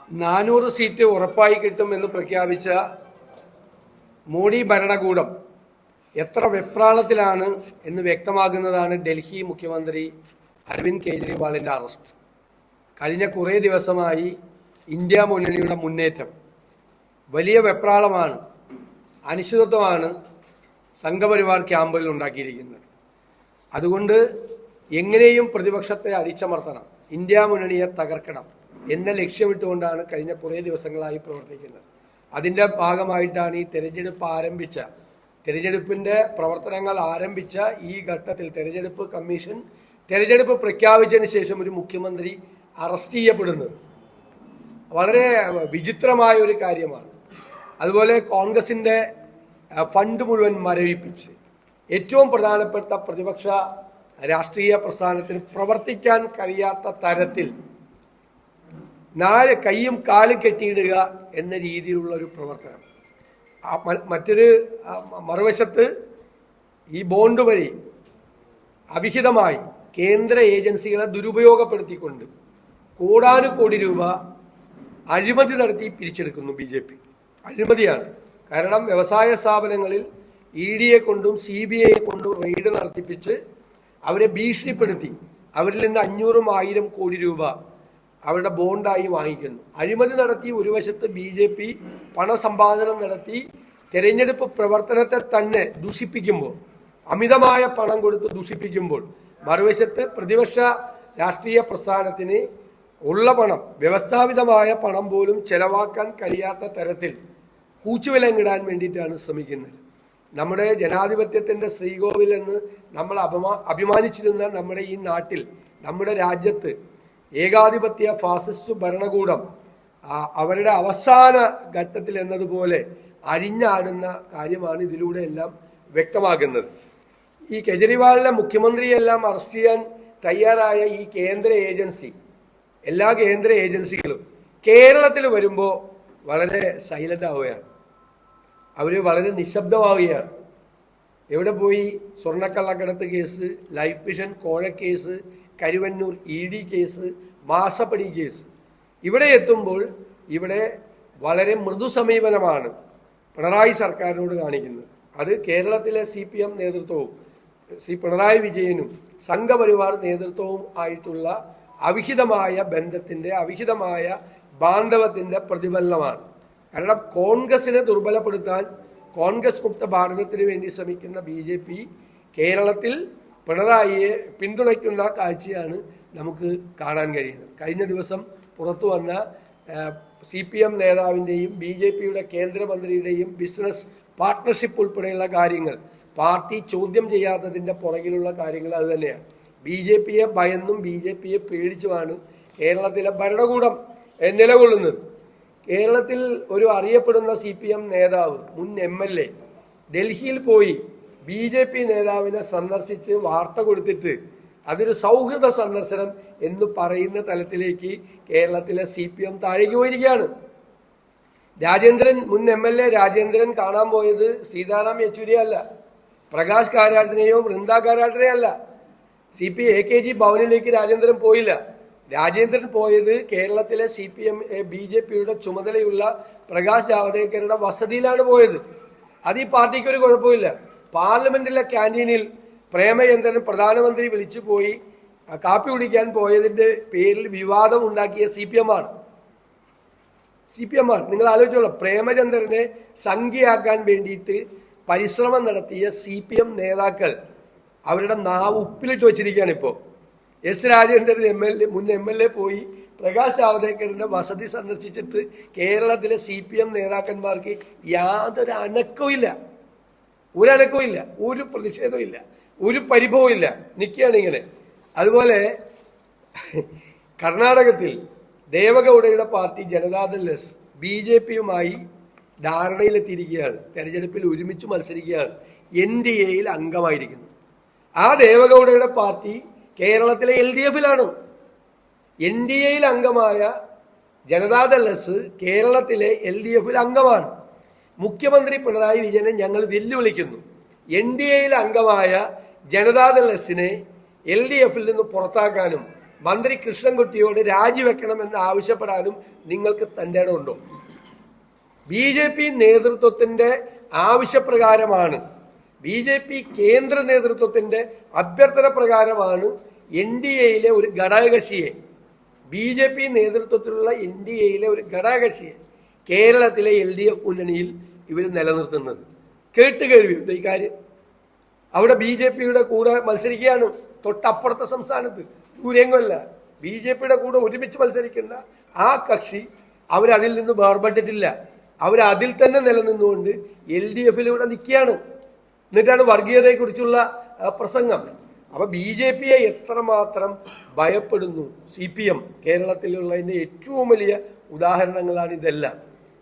400 seat ഉറപ്പായി കിട്ടുമെന്ന് പ്രഖ്യാപിച്ച മോഡി ഭരണകൂടം എത്ര വെപ്രാളത്തിലാണ് എന്ന് വ്യക്തമാകുന്നതാണ് ഡൽഹി മുഖ്യമന്ത്രി അരവിന്ദ് കെജ്രിവാളിൻ്റെ അറസ്റ്റ്. കഴിഞ്ഞ കുറേ ദിവസമായി ഇന്ത്യ മുന്നണിയുടെ മുന്നേറ്റം വലിയ വെപ്രാളമാണ്, അനിശ്ചിതത്വമാണ് സംഘപരിവാർ ക്യാമ്പുകളിൽ ഉണ്ടാക്കിയിരിക്കുന്നത്. അതുകൊണ്ട് എങ്ങനെയും പ്രതിപക്ഷത്തെ അടിച്ചമർത്തണം, ഇന്ത്യ മുന്നണിയെ തകർക്കണം എന്ന ലക്ഷ്യമിട്ടുകൊണ്ടാണ് കഴിഞ്ഞ കുറേ ദിവസങ്ങളായി പ്രവർത്തിക്കുന്നത്. അതിൻ്റെ ഭാഗമായിട്ടാണ് ഈ തെരഞ്ഞെടുപ്പിൻ്റെ പ്രവർത്തനങ്ങൾ ആരംഭിച്ച ഈ ഘട്ടത്തിൽ തെരഞ്ഞെടുപ്പ് കമ്മീഷൻ തെരഞ്ഞെടുപ്പ് പ്രഖ്യാപിച്ചതിന് ശേഷം ഒരു മുഖ്യമന്ത്രി അറസ്റ്റ് ചെയ്യപ്പെടുന്നത് വളരെ വിചിത്രമായ ഒരു കാര്യമാണ്. അതുപോലെ കോൺഗ്രസിൻ്റെ ഫണ്ട് മുഴുവൻ മരവിപ്പിച്ച് ഏറ്റവും പ്രധാനപ്പെട്ട പ്രതിപക്ഷ രാഷ്ട്രീയ പ്രസ്ഥാനത്തിന് പ്രവർത്തിക്കാൻ കഴിയാത്ത തരത്തിൽ കൈയും കാലും കെട്ടിയിടുക എന്ന രീതിയിലുള്ള ഒരു പ്രവർത്തനം. മറുവശത്ത് ഈ ബോണ്ട് വഴി അവിഹിതമായി കേന്ദ്ര ഏജൻസികളെ ദുരുപയോഗപ്പെടുത്തിക്കൊണ്ട് കോടാനുകോടി രൂപ അഴിമതി നടത്തി പിരിച്ചെടുക്കുന്നു BJP. അഴിമതിയാണ്. കാരണം വ്യവസായ സ്ഥാപനങ്ങളിൽ ED കൊണ്ടും CBI കൊണ്ടും റെയ്ഡ് നടത്തിപ്പിച്ച് അവരെ ഭീഷണിപ്പെടുത്തി അവരിൽ നിന്ന് 500-1000 കോടി രൂപ അവരുടെ ബോണ്ടായി വാങ്ങിക്കുന്നു. അഴിമതി നടത്തി ഒരു വശത്ത് BJP പണസമ്പാദനം നടത്തി തെരഞ്ഞെടുപ്പ് പ്രവർത്തനത്തെ തന്നെ ദൂഷിപ്പിക്കുമ്പോൾ, അമിതമായ പണം കൊടുത്ത് ദൂഷിപ്പിക്കുമ്പോൾ, മറുവശത്ത് പ്രതിപക്ഷ രാഷ്ട്രീയ പ്രസ്ഥാനത്തിന് ഉള്ള പണം, വ്യവസ്ഥാപിതമായ പണം പോലും ചെലവാക്കാൻ കഴിയാത്ത തരത്തിൽ കൂച്ചുവിലങ്ങിടാൻ വേണ്ടിയിട്ടാണ് ശ്രമിക്കുന്നത്. നമ്മുടെ ജനാധിപത്യത്തിൻ്റെ ശ്രീകോവിൽ എന്ന് നമ്മൾ അഭിമാനിച്ചിരുന്ന നമ്മുടെ ഈ നാട്ടിൽ, നമ്മുടെ രാജ്യത്ത് ഏകാധിപത്യ ഫാസിസ്റ്റ് ഭരണകൂടം അവരുടെ അവസാന ഘട്ടത്തിൽ എന്നതുപോലെ അരിഞ്ഞാടുന്ന കാര്യമാണ് ഇതിലൂടെ എല്ലാം വ്യക്തമാകുന്നത്. ഈ കെജ്രിവാളിനെ മുഖ്യമന്ത്രിയെല്ലാം അറസ്റ്റ് ചെയ്യാൻ തയ്യാറായ ഈ എല്ലാ കേന്ദ്ര ഏജൻസികളും കേരളത്തിൽ വരുമ്പോൾ വളരെ സൈലൻ്റ് ആവുകയാണ്, അവർ വളരെ നിശബ്ദമാവുകയാണ്. എവിടെ പോയി? സ്വർണ്ണക്കള്ളക്കടത്ത് കേസ്, ലൈഫ് മിഷൻ കോഴ കേസ്, കരുവന്നൂർ ED കേസ്, മാസപ്പടി കേസ്. ഇവിടെ എത്തുമ്പോൾ ഇവിടെ വളരെ മൃദു സമീപനമാണ് പിണറായി സർക്കാരിനോട് കാണിക്കുന്നത്. അത് കേരളത്തിലെ CPM നേതൃത്വവും പിണറായി വിജയനും സംഘപരിവാർ നേതൃത്വവും ആയിട്ടുള്ള അവിഹിതമായ ബന്ധത്തിൻ്റെ, അവിഹിതമായ ബാന്ധവത്തിൻ്റെ പ്രതിഫലനമാണ്. കാരണം കോൺഗ്രസിനെ ദുർബലപ്പെടുത്താൻ, കോൺഗ്രസ് മുക്ത ഭാരതത്തിന് വേണ്ടി ശ്രമിക്കുന്ന BJP കേരളത്തിൽ പിണറായിയെ പിന്തുണയ്ക്കുന്ന കാഴ്ചയാണ് നമുക്ക് കാണാൻ കഴിയുന്നത്. കഴിഞ്ഞ ദിവസം പുറത്തു വന്ന CPM നേതാവിൻ്റെയും BJPയുടെ കേന്ദ്രമന്ത്രിയുടെയും ബിസിനസ് പാർട്ട്ണർഷിപ്പ് ഉൾപ്പെടെയുള്ള കാര്യങ്ങൾ പാർട്ടി ചോദ്യം ചെയ്യാത്തതിൻ്റെ പുറകിലുള്ള കാര്യങ്ങൾ അതുതന്നെയാണ്. BJPയെ ഭയന്നും BJPയെ പേടിച്ചുമാണ് കേരളത്തിലെ ഭരണകൂടം നിലകൊള്ളുന്നത്. കേരളത്തിൽ ഒരു അറിയപ്പെടുന്ന CPM നേതാവ്, മുൻ MLA ഡൽഹിയിൽ പോയി BJP നേതാവിനെ സന്ദർശിച്ച് വാർത്ത കൊടുത്തിട്ട് അതൊരു സൗഹൃദ സന്ദർശനം എന്ന് പറയുന്ന തലത്തിലേക്ക് കേരളത്തിലെ CPM താഴേക്ക് പോയിരിക്കുകയാണ്. മുൻ MLA രാജേന്ദ്രൻ കാണാൻ പോയത് സീതാറാം യെച്ചൂരിയെ അല്ല, പ്രകാശ് കാരാട്ടിനെയോ വൃന്ദ കാരാട്ടിനെയോ അല്ല. AKG ഭവനിലേക്ക് രാജേന്ദ്രൻ പോയില്ല. രാജേന്ദ്രൻ പോയത് കേരളത്തിലെ BJPയുടെ ചുമതലയുള്ള പ്രകാശ് ജാവദേക്കറുടെ വസതിയിലാണ് പോയത്. അത് ഈ പാർട്ടിക്ക് ഒരു കുഴപ്പമില്ല. പാർലമെന്റിലെ ക്യാൻറ്റീനിൽ പ്രേമചന്ദ്രൻ പ്രധാനമന്ത്രി വിളിച്ചു പോയി കാപ്പി കുടിക്കാൻ പോയതിൻ്റെ പേരിൽ വിവാദം ഉണ്ടാക്കിയ CPM ആണ്. നിങ്ങൾ ആലോചിച്ചോളൂ, പ്രേമചന്ദ്രനെ സംഖ്യയാക്കാൻ വേണ്ടിയിട്ട് പരിശ്രമം നടത്തിയ CPM നേതാക്കൾ അവരുടെ നാവ് ഉപ്പിലിട്ട് വച്ചിരിക്കുകയാണ്. ഇപ്പോൾ രാജേന്ദ്രൻ മുൻ MLA പോയി പ്രകാശ് ജാവദേക്കറിൻ്റെ വസതി സന്ദർശിച്ചിട്ട് കേരളത്തിലെ CPM നേതാക്കന്മാർക്ക് യാതൊരു അനക്കവുമില്ല, ഒരു പ്രതിഷേധവും ഇല്ല, ഒരു പരിഭവവും ഇല്ല, നിൽക്കുകയാണ് ഇങ്ങനെ. അതുപോലെ കർണാടകത്തിൽ ദേവഗൌഡയുടെ പാർട്ടി ജനതാദൾ എസ് BJPയുമായി ധാരണയിലെത്തിയിരിക്കുകയാണ്. തെരഞ്ഞെടുപ്പിൽ ഒരുമിച്ച് മത്സരിക്കുകയാണ്, NDAയിൽ അംഗമായിരിക്കുന്നു. ആ ദേവഗൌഡയുടെ പാർട്ടി കേരളത്തിലെ LDFിലാണ്. NDAയിൽ അംഗമായ ജനതാദൾ എസ് കേരളത്തിലെ LDFിൽ അംഗമാണ്. മുഖ്യമന്ത്രി പിണറായി വിജയനെ ഞങ്ങൾ വെല്ലുവിളിക്കുന്നു, NDAയിൽ അംഗമായ ജനതാദൾ എസിനെ LDFിൽ നിന്ന് പുറത്താക്കാനും മന്ത്രി കൃഷ്ണൻകുട്ടിയോട് രാജിവെക്കണമെന്ന് ആവശ്യപ്പെടാനും നിങ്ങൾക്ക് തൻ്റെ ഇടമുണ്ടോ? BJP നേതൃത്വത്തിൻ്റെ ആവശ്യപ്രകാരമാണ്, BJP കേന്ദ്ര നേതൃത്വത്തിൻ്റെ അഭ്യർത്ഥന പ്രകാരമാണ് NDAയിലെ ഒരു ഘടകകക്ഷിയെ, BJP നേതൃത്വത്തിലുള്ള NDAയിലെ ഒരു ഘടകകക്ഷിയെ കേരളത്തിലെ LDF മുന്നണിയിൽ ഇവർ നിലനിർത്തുന്നത്. കേട്ടുകേൾവിയുണ്ട് ഈ കാര്യം. അവിടെ BJPയുടെ കൂടെ മത്സരിക്കുകയാണ്, തൊട്ടപ്പുറത്തെ സംസ്ഥാനത്ത്, ദൂരെങ്ങല്ല. BJPയുടെ കൂടെ ഒരുമിച്ച് മത്സരിക്കുന്ന ആ കക്ഷി അവരതിൽ നിന്ന് വേർപെട്ടിട്ടില്ല. അവരതിൽ തന്നെ നിലനിന്നുകൊണ്ട് LDFിലൂടെ നിൽക്കുകയാണ്. എന്നിട്ടാണ് വർഗീയതയെക്കുറിച്ചുള്ള പ്രസംഗം. അപ്പോൾ BJPയെ എത്രമാത്രം ഭയപ്പെടുന്നു CPM കേരളത്തിലുള്ളതിൻ്റെ ഏറ്റവും വലിയ ഉദാഹരണങ്ങളാണ് ഇതെല്ലാം.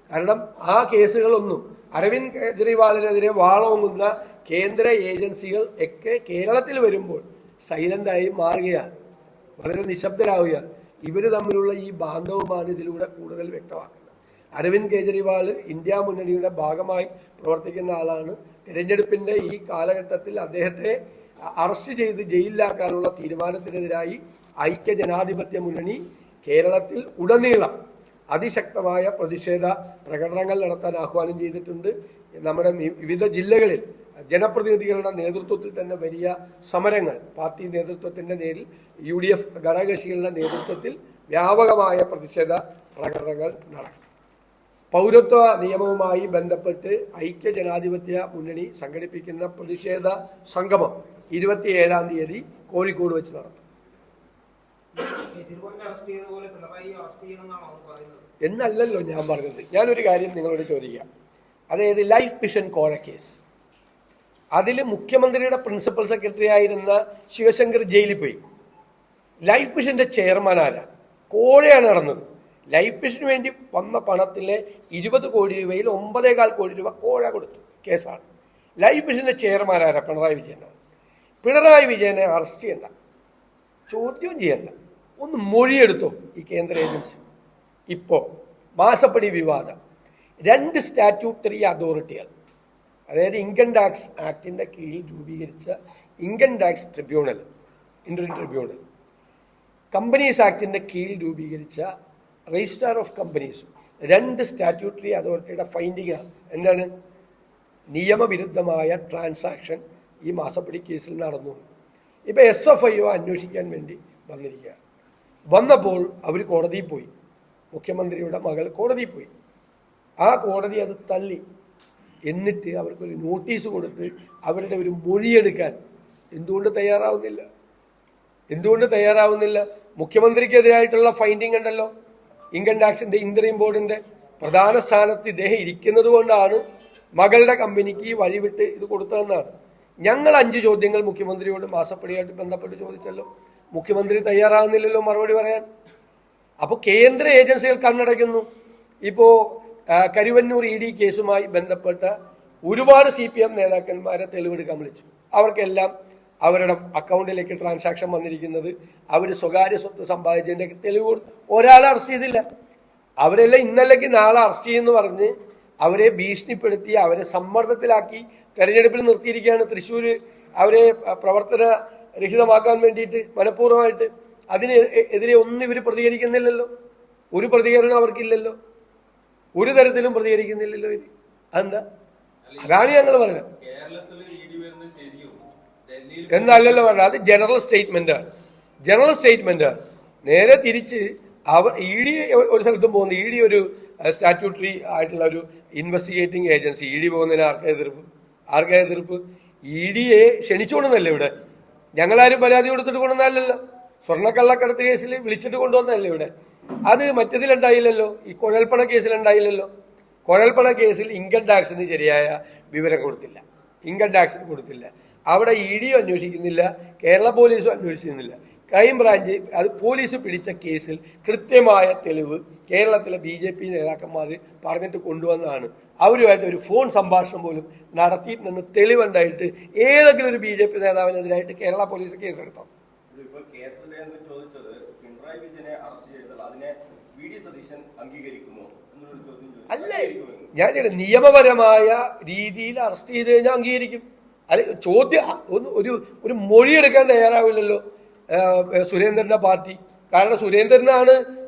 കാരണം ആ കേസുകളൊന്നും അരവിന്ദ് കെജ്രിവാളിനെതിരെ വാളോങ്ങുന്ന കേന്ദ്ര ഏജൻസികൾ ഒക്കെ കേരളത്തിൽ വരുമ്പോൾ സൈലൻ്റായി മാറുകയാണ്, വളരെ നിശബ്ദരാവുകയാണ്. ഇവർ തമ്മിലുള്ള ഈ ബാന്ധവുമാണ് ഇതിലൂടെ കൂടുതൽ വ്യക്തമാക്കുന്നത്. അരവിന്ദ് കെജ്രിവാൾ ഇന്ത്യ മുന്നണിയുടെ ഭാഗമായി പ്രവർത്തിക്കുന്ന ആളാണ്. തിരഞ്ഞെടുപ്പിൻ്റെ ഈ കാലഘട്ടത്തിൽ അദ്ദേഹത്തെ അറസ്റ്റ് ചെയ്ത് ജയിലിലാക്കാനുള്ള തീരുമാനത്തിനെതിരായി ഐക്യജനാധിപത്യ മുന്നണി കേരളത്തിൽ ഉടനീളം അതിശക്തമായ പ്രതിഷേധ പ്രകടനങ്ങൾ നടത്താൻ ആഹ്വാനം ചെയ്തിട്ടുണ്ട്. നമ്മുടെ വിവിധ ജില്ലകളിൽ ജനപ്രതിനിധികളുടെ നേതൃത്വത്തിൽ തന്നെ വലിയ സമരങ്ങൾ പാർട്ടി നേതൃത്വത്തിൻ്റെ നേരിൽ UDF ഘടകകക്ഷികളുടെ നേതൃത്വത്തിൽ വ്യാപകമായ പ്രതിഷേധ പ്രകടനങ്ങൾ നടക്കും. പൗരത്വ നിയമവുമായി ബന്ധപ്പെട്ട് ഐക്യജനാധിപത്യ മുന്നണി സംഘടിപ്പിക്കുന്ന പ്രതിഷേധ സംഗമം 27-ാം തീയതി കോഴിക്കോട് വെച്ച് നടത്തും. എന്നല്ലല്ലോ ഞാൻ പറഞ്ഞത്. ഞാനൊരു കാര്യം നിങ്ങളോട് ചോദിക്കാം. അതായത് ലൈഫ് മിഷൻ കോഴ കേസ്, അതിൽ മുഖ്യമന്ത്രിയുടെ പ്രിൻസിപ്പൽ സെക്രട്ടറി ആയിരുന്ന ശിവശങ്കർ ജയിലിൽ പോയി. ലൈഫ് മിഷന്റെ ചെയർമാൻ ആരാ? കോഴയാണ് നടന്നത്. ലൈഫ് മിഷന് വേണ്ടി വന്ന പണത്തിലെ 20 കോടി രൂപയിൽ 9.25 കോടി രൂപ കോഴ കൊടുത്തു കേസാണ്. ലൈഫ് മിഷന്റെ ചെയർമാൻ ആരാ? പിണറായി വിജയനാണ്. പിണറായി വിജയനെ അറസ്റ്റ് ചെയ്യണ്ട, ചോദ്യവും ചെയ്യണ്ട, ഒന്ന് മൊഴിയെടുത്തോ ഈ കേന്ദ്ര ഏജൻസി. ഇപ്പോൾ മാസപ്പടി വിവാദം, 2 സ്റ്റാറ്റ്യൂട്ടറി അതോറിറ്റികൾ, അതായത് ഇൻകം ടാക്സ് ആക്ടിൻ്റെ കീഴിൽ രൂപീകരിച്ച income tax tribunal, Indian tribunal, companies ആക്ടിൻ്റെ കീഴിൽ രൂപീകരിച്ച രജിസ്ട്രാർ ഓഫ് കമ്പനീസ്, 2 സ്റ്റാറ്റ്യൂട്ടറി അതോറിറ്റിയുടെ ഫൈൻഡിങ് എന്താണ്? നിയമവിരുദ്ധമായ ട്രാൻസാക്ഷൻ ഈ മാസപ്പടി കേസിൽ നടന്നു. ഇപ്പോൾ SFIO അന്വേഷിക്കാൻ വേണ്ടി വന്നിരിക്കുകയാണ്. വന്നപ്പോൾ അവർ കോടതിയിൽ പോയി, മുഖ്യമന്ത്രിയുടെ മകൾ കോടതിയിൽ പോയി. ആ കോടതി അത് തള്ളി. എന്നിട്ട് അവർക്കൊരു നോട്ടീസ് കൊടുത്ത് അവരുടെ ഒരു മൊഴിയെടുക്കാൻ എന്തുകൊണ്ട് തയ്യാറാവുന്നില്ല? മുഖ്യമന്ത്രിക്കെതിരായിട്ടുള്ള ഫൈൻഡിങ് ഉണ്ടല്ലോ, ഇൻകം ടാക്സിൻ്റെ ഇൻട്രീം ബോർഡിൻ്റെ പ്രധാന സ്ഥാനത്ത് ഇദ്ദേഹം ഇരിക്കുന്നത് കൊണ്ടാണ് മകളുടെ കമ്പനിക്ക് വഴിവിട്ട് ഇത് കൊടുത്തതെന്നാണ്. ഞങ്ങൾ 5 ചോദ്യങ്ങൾ മുഖ്യമന്ത്രിയോട് മാസപ്പടിയായിട്ട് ബന്ധപ്പെട്ട് ചോദിച്ചല്ലോ, മുഖ്യമന്ത്രി തയ്യാറാകുന്നില്ലല്ലോ മറുപടി പറയാൻ. അപ്പോൾ കേന്ദ്ര ഏജൻസികൾ കണ്ണടയ്ക്കുന്നു. ഇപ്പോൾ കരുവന്നൂർ ED കേസുമായി ബന്ധപ്പെട്ട ഒരുപാട് CPM നേതാക്കന്മാരെ തെളിവെടുക്കാൻ വിളിച്ചു. അവർക്കെല്ലാം അവരുടെ അക്കൗണ്ടിലേക്ക് ട്രാൻസാക്ഷൻ വന്നിരിക്കുന്നത്, അവർ സ്വകാര്യ സ്വത്ത് സമ്പാദിച്ചതിൻ്റെ തെളിവ് ഒരാളെ അറസ്റ്റ് ചെയ്തില്ല. അവരെല്ലാം ഇന്നല്ലെങ്കിൽ നാളെ അറസ്റ്റ് ചെയ്യുമെന്ന് പറഞ്ഞ് അവരെ ഭീഷണിപ്പെടുത്തി, അവരെ സമ്മർദ്ദത്തിലാക്കി തെരഞ്ഞെടുപ്പിൽ നിർത്തിയിരിക്കുകയാണ്. തൃശ്ശൂർ അവരെ പ്രവർത്തനരഹിതമാക്കാൻ വേണ്ടിയിട്ട് മനഃപൂർവ്വമായിട്ട്. അതിനെതിരെ ഒന്നും ഇവർ പ്രതികരിക്കുന്നില്ലല്ലോ, ഒരു പ്രതികരണം അവർക്കില്ലല്ലോ, ഒരു തരത്തിലും പ്രതികരിക്കുന്നില്ലല്ലോ ഇവർ. അതെന്താ? അതാണ് ഞങ്ങൾ പറഞ്ഞത്. എന്നല്ലല്ലോ പറഞ്ഞത്, അത് ജനറൽ സ്റ്റേറ്റ്മെന്റാണ്. നേരെ തിരിച്ച് ED ഒരു സ്ഥലത്തും പോകുന്നത്, ED ഒരു സ്റ്റാറ്റ്യൂട്ടറി ആയിട്ടുള്ള ഒരു ഇൻവെസ്റ്റിഗേറ്റിംഗ് ഏജൻസി. ED പോകുന്നതിന് ആർക്കാ എതിർപ്പ്? EDയെ ക്ഷണിച്ചുകൊണ്ടെന്നല്ലേ ഇവിടെ? ഞങ്ങളാരും പരാതി കൊടുത്തിട്ട് കൊണ്ടുവന്നല്ലോ. സ്വർണ്ണക്കള്ളക്കടത്ത് കേസിൽ വിളിച്ചിട്ട് കൊണ്ടുവന്നല്ലേ ഇവിടെ? അത് മറ്റതിലുണ്ടായില്ലല്ലോ, ഈ കുഴൽപ്പണ കേസിലുണ്ടായില്ലല്ലോ. കുഴൽപ്പണ കേസിൽ ഇൻകം ടാക്സിന് ശരിയായ വിവരം കൊടുത്തില്ല, അവിടെ ED അന്വേഷിക്കുന്നില്ല, കേരള പോലീസും അന്വേഷിക്കുന്നില്ല. ക്രൈംബ്രാഞ്ച് അത് പോലീസ് പിടിച്ച കേസിൽ കൃത്യമായ തെളിവ് കേരളത്തിലെ BJP നേതാക്കന്മാർ പറഞ്ഞിട്ട് കൊണ്ടുവന്നതാണ്. അവരുമായിട്ട് ഒരു ഫോൺ സംഭാഷണം പോലും നടത്തിയിട്ടുണ്ടെന്ന് തെളിവുണ്ടായിട്ട് ഏതെങ്കിലും ഒരു BJP നേതാവിനെതിരായിട്ട് കേരള പോലീസ് കേസെടുത്തോ? അല്ലേ, ഞാൻ നിയമപരമായ രീതിയിൽ അറസ്റ്റ് ചെയ്ത് കഴിഞ്ഞാൽ അംഗീകരിക്കും. അത് ചോദ്യം ഒരു മൊഴിയെടുക്കാൻ തയ്യാറാവില്ലല്ലോ സുരേന്ദ്രന്റെ പാർട്ടി. കാരണം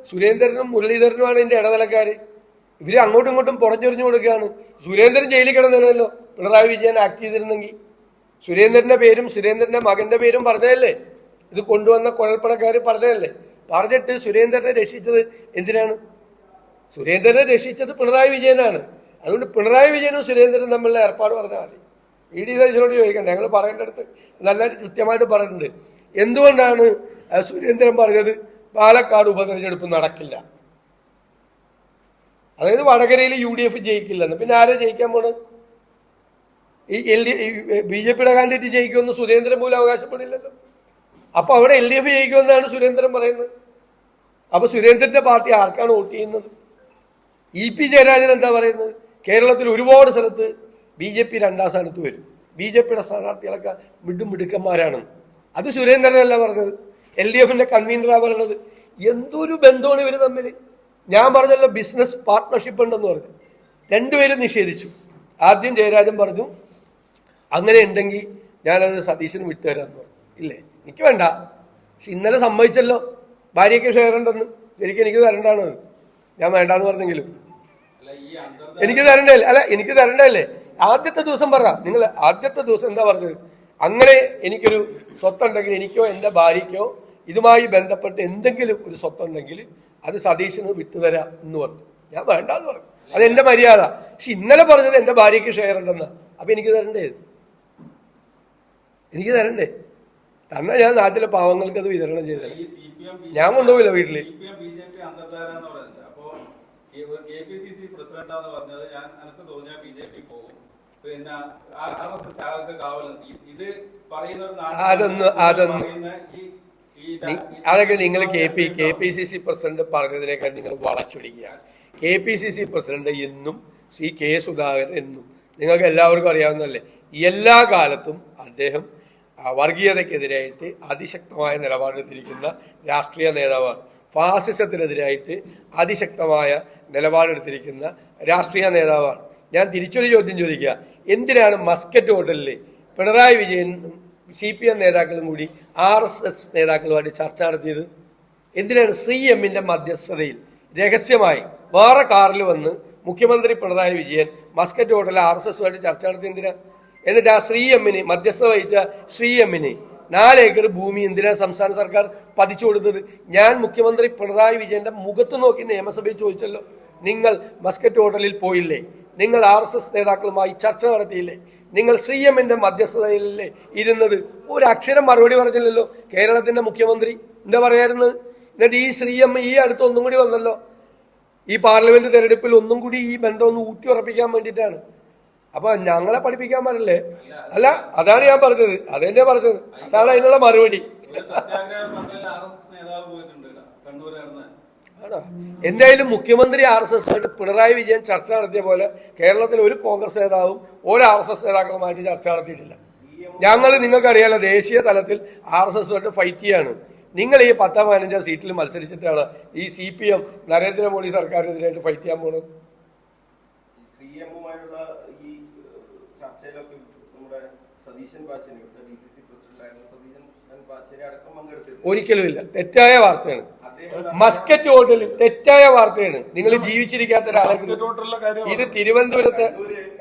സുരേന്ദ്രനും മുരളീധരനുമാണ് ഇതിന്റെ ഇടനിലക്കാര്. ഇവര് അങ്ങോട്ടും ഇങ്ങോട്ടും പുറഞ്ഞൊരിഞ്ഞു കൊടുക്കുകയാണ്. സുരേന്ദ്രൻ ജയിലിൽ കിടന്നല്ലോ പിണറായി വിജയൻ ആക്ട് ചെയ്തിരുന്നെങ്കിൽ. സുരേന്ദ്രന്റെ പേരും സുരേന്ദ്രന്റെ മകന്റെ പേരും പറഞ്ഞതല്ലേ, ഇത് കൊണ്ടുവന്ന കുഴൽപ്പണക്കാർ പറഞ്ഞതല്ലേ. പറഞ്ഞിട്ട് സുരേന്ദ്രനെ രക്ഷിച്ചത് എന്തിനാണ്? സുരേന്ദ്രനെ രക്ഷിച്ചത് പിണറായി വിജയനാണ്. അതുകൊണ്ട് പിണറായി വിജയനും സുരേന്ദ്രനും തമ്മിലുള്ള ഏർപ്പാട് പറഞ്ഞാൽ മതി. ഇ.ഡി. സതീശനോട് ചോദിക്കണ്ട, ഞങ്ങൾ പറയേണ്ടടുത്ത് നല്ല കൃത്യമായിട്ട് പറഞ്ഞിട്ടുണ്ട്. എന്തുകൊണ്ടാണ് സുരേന്ദ്രൻ പറഞ്ഞത് പാലക്കാട് ഉപതെരഞ്ഞെടുപ്പ് നടക്കില്ല, അതായത് വടകരയിൽ UDF ജയിക്കില്ലെന്ന്? പിന്നെ ആരെ ജയിക്കാൻ പോണ്? ഈ BJPയുടെ കാൻഡിഡേറ്റ് ജയിക്കുമെന്ന് സുരേന്ദ്രൻ പോലും അവകാശപ്പെടില്ലല്ലോ. അപ്പൊ അവിടെ LDF ജയിക്കുമെന്നാണ് സുരേന്ദ്രൻ പറയുന്നത്. അപ്പൊ സുരേന്ദ്രന്റെ പാർട്ടി ആർക്കാണ് വോട്ട് ചെയ്യുന്നത്? EP ജയരാജൻ എന്താ പറയുന്നത്? കേരളത്തിൽ ഒരുപാട് സ്ഥലത്ത് BJP 2ാം സ്ഥാനത്ത് വരും, BJPയുടെ സ്ഥാനാർത്ഥികളൊക്കെ മിടുക്കന്മാരാണെന്ന്. അത് സുരേന്ദ്രനല്ല പറഞ്ഞത്, LDFന്റെ കൺവീനറാണ് പറയുന്നത്. എന്തൊരു ബന്ധമാണ് ഇവർ തമ്മിൽ. ഞാൻ പറഞ്ഞല്ലോ ബിസിനസ് പാർട്ട്ണർഷിപ്പ് ഉണ്ടെന്ന് പറഞ്ഞു. രണ്ടുപേരും നിഷേധിച്ചു. ആദ്യം ജയരാജൻ പറഞ്ഞു അങ്ങനെ ഉണ്ടെങ്കിൽ ഞാനത് സതീശന് വിട്ടുതരാമെന്ന് പറഞ്ഞു. ഇല്ലേ, എനിക്ക് വേണ്ട. പക്ഷെ ഇന്നലെ സമ്മതിച്ചല്ലോ ഭാര്യയ്ക്ക് ഷെയർ ഉണ്ടെന്ന്. ശരിക്കും എനിക്ക് തരണ്ടാണ് അത്. ഞാൻ വേണ്ടാന്ന് പറഞ്ഞെങ്കിലും എനിക്ക് തരണ്ടല്ലേ? അല്ല, എനിക്ക് തരണ്ടല്ലേ? ആദ്യത്തെ ദിവസം പറ, നിങ്ങൾ ആദ്യത്തെ ദിവസം എന്താ പറഞ്ഞത്? അങ്ങനെ എനിക്കൊരു സ്വത്തുണ്ടെങ്കിൽ എനിക്കോ എൻ്റെ ഭാര്യയ്ക്കോ ഇതുമായി ബന്ധപ്പെട്ട് എന്തെങ്കിലും ഒരു സ്വത്തുണ്ടെങ്കിൽ അത് സതീശന് വിട്ടുതരാം എന്ന് പറഞ്ഞു. ഞാൻ വേണ്ടാന്ന് പറഞ്ഞു. അതെന്റെ മര്യാദ. പക്ഷെ ഇന്നലെ പറഞ്ഞത് എൻ്റെ ഭാര്യയ്ക്ക് ഷെയർ ഉണ്ടെന്ന്. അപ്പൊ എനിക്ക് തരണ്ടേ? എനിക്ക് തരണ്ടേ? തന്നെ ഞാൻ നാട്ടിലെ പാവങ്ങൾക്ക് അത് വിതരണം ചെയ്തത്. ഞാൻ കൊണ്ടുപോയില്ല വീട്ടില്. അതൊക്കെ നിങ്ങൾ KPCC പ്രസിഡന്റ് പറഞ്ഞതിനേക്കാൾ നിങ്ങൾ വളച്ചൊടിക്കുകയാണ്. KPCC പ്രസിഡന്റ് എന്നും K സുധാകരൻ എന്നും നിങ്ങൾക്ക് എല്ലാവർക്കും അറിയാവുന്നതല്ലേ, എല്ലാ കാലത്തും അദ്ദേഹം വർഗീയതയ്ക്കെതിരായിട്ട് അതിശക്തമായ നിലപാടെടുത്തിരിക്കുന്ന രാഷ്ട്രീയ നേതാവാണ്. ഫാസിസത്തിനെതിരായിട്ട് അതിശക്തമായ നിലപാടെടുത്തിരിക്കുന്ന രാഷ്ട്രീയ നേതാവാണ്. ഞാൻ തിരിച്ചൊരു ചോദ്യം ചോദിക്കുക, എന്തിനാണ് മസ്കറ്റ് ഹോട്ടലിൽ പിണറായി വിജയനും CPM നേതാക്കളും കൂടി RSS നേതാക്കളുമായിട്ട് ചർച്ച നടത്തിയത്? എന്തിനാണ്? CM-ന്റെ മധ്യസ്ഥതയിൽ രഹസ്യമായി വേറെ കാറിൽ വന്ന് മുഖ്യമന്ത്രി പിണറായി വിജയൻ മസ്കറ്റ് ഹോട്ടലിൽ RSSുമായിട്ട് ചർച്ച നടത്തി എന്തിനാ? എന്നിട്ട് ആ CM-ന് മധ്യസ്ഥത വഹിച്ച CM-ന് 4 ഏക്കർ ഭൂമി എന്തിനാണ് സംസ്ഥാന സർക്കാർ പതിച്ചു കൊടുത്തത്? ഞാൻ മുഖ്യമന്ത്രി പിണറായി വിജയന്റെ മുഖത്ത് നോക്കി നിയമസഭയിൽ ചോദിച്ചല്ലോ, നിങ്ങൾ മസ്കറ്റ് ഹോട്ടലിൽ പോയില്ലേ? നിങ്ങൾ RSS നേതാക്കളുമായി ചർച്ച നടത്തിയില്ലേ? നിങ്ങൾ CM-ന്റെ മധ്യസ്ഥതയിലല്ലേ ഇരുന്നത്? ഒരു അക്ഷരം മറുപടി പറഞ്ഞില്ലല്ലോ കേരളത്തിന്റെ മുഖ്യമന്ത്രി. എന്താ പറയാറുന്നത്? എന്നിട്ട് ഈ CM ഈ അടുത്ത് ഒന്നും കൂടി വന്നല്ലോ, ഈ പാർലമെന്റ് തെരഞ്ഞെടുപ്പിൽ ഒന്നും കൂടി ഈ ബന്ധം ഒന്ന് ഊട്ടി ഉറപ്പിക്കാൻ വേണ്ടിയിട്ടാണ്. അപ്പൊ ഞങ്ങളെ പഠിപ്പിക്കാൻ പാടില്ലേ? അല്ല, അതാണ് ഞാൻ പറഞ്ഞത്, അതെന്നെ പറഞ്ഞത്, അതാണ് അതിനുള്ള മറുപടി. എന്തായാലും മുഖ്യമന്ത്രി RSSുമായിട്ട് പിണറായി വിജയൻ ചർച്ച നടത്തിയ പോലെ കേരളത്തിലെ ഒരു കോൺഗ്രസ് നേതാവും ഒരു RSS നേതാക്കളുമായിട്ട് ചർച്ച നടത്തിയിട്ടില്ല. ഞങ്ങൾ നിങ്ങൾക്കറിയാലോ ദേശീയ തലത്തിൽ RSSുമായിട്ട് ഫൈറ്റ് ചെയ്യാണ്. നിങ്ങൾ ഈ 10-15 സീറ്റിൽ മത്സരിച്ചിട്ടാണ് ഈ CPM നരേന്ദ്രമോദി സർക്കാരിനെതിരായിട്ട് ഫൈറ്റ് ചെയ്യാൻ പോകുന്നത്. ഒരിക്കലുമില്ല, തെറ്റായ വാർത്തയാണ്. മസ്കറ്റ് ഹോട്ടൽ തെറ്റായ വാർത്തയാണ്. നിങ്ങൾ ജീവിച്ചിരിക്കാത്ത ഒരാളെ ഇത് തിരുവനന്തപുരത്ത്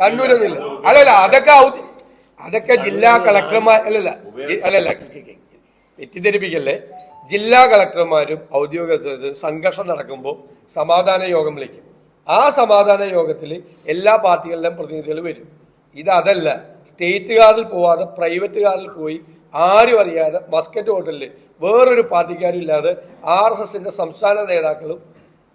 കണ്ണൂരൊന്നുമില്ല. അല്ലല്ല, അതൊക്കെ ജില്ലാ കളക്ടർമാർ അല്ലല്ല തെറ്റിദ്ധരിപ്പിക്കല്ലേ. ജില്ലാ കളക്ടർമാരും ഔദ്യോഗിക സംഘർഷം നടക്കുമ്പോൾ സമാധാന യോഗം വിളിക്കും. ആ സമാധാന യോഗത്തിൽ എല്ലാ പാർട്ടികളുടെയും പ്രതിനിധികൾ വരും. ഇതല്ല, സ്റ്റേറ്റ് കാറിൽ പോവാതെ പ്രൈവറ്റ് കാറിൽ പോയി ആരും അറിയാതെ മസ്കറ്റ് ഹോട്ടലിൽ വേറൊരു പാർട്ടിക്കാരും ഇല്ലാതെ RSSന്റെ സംസ്ഥാന നേതാക്കളും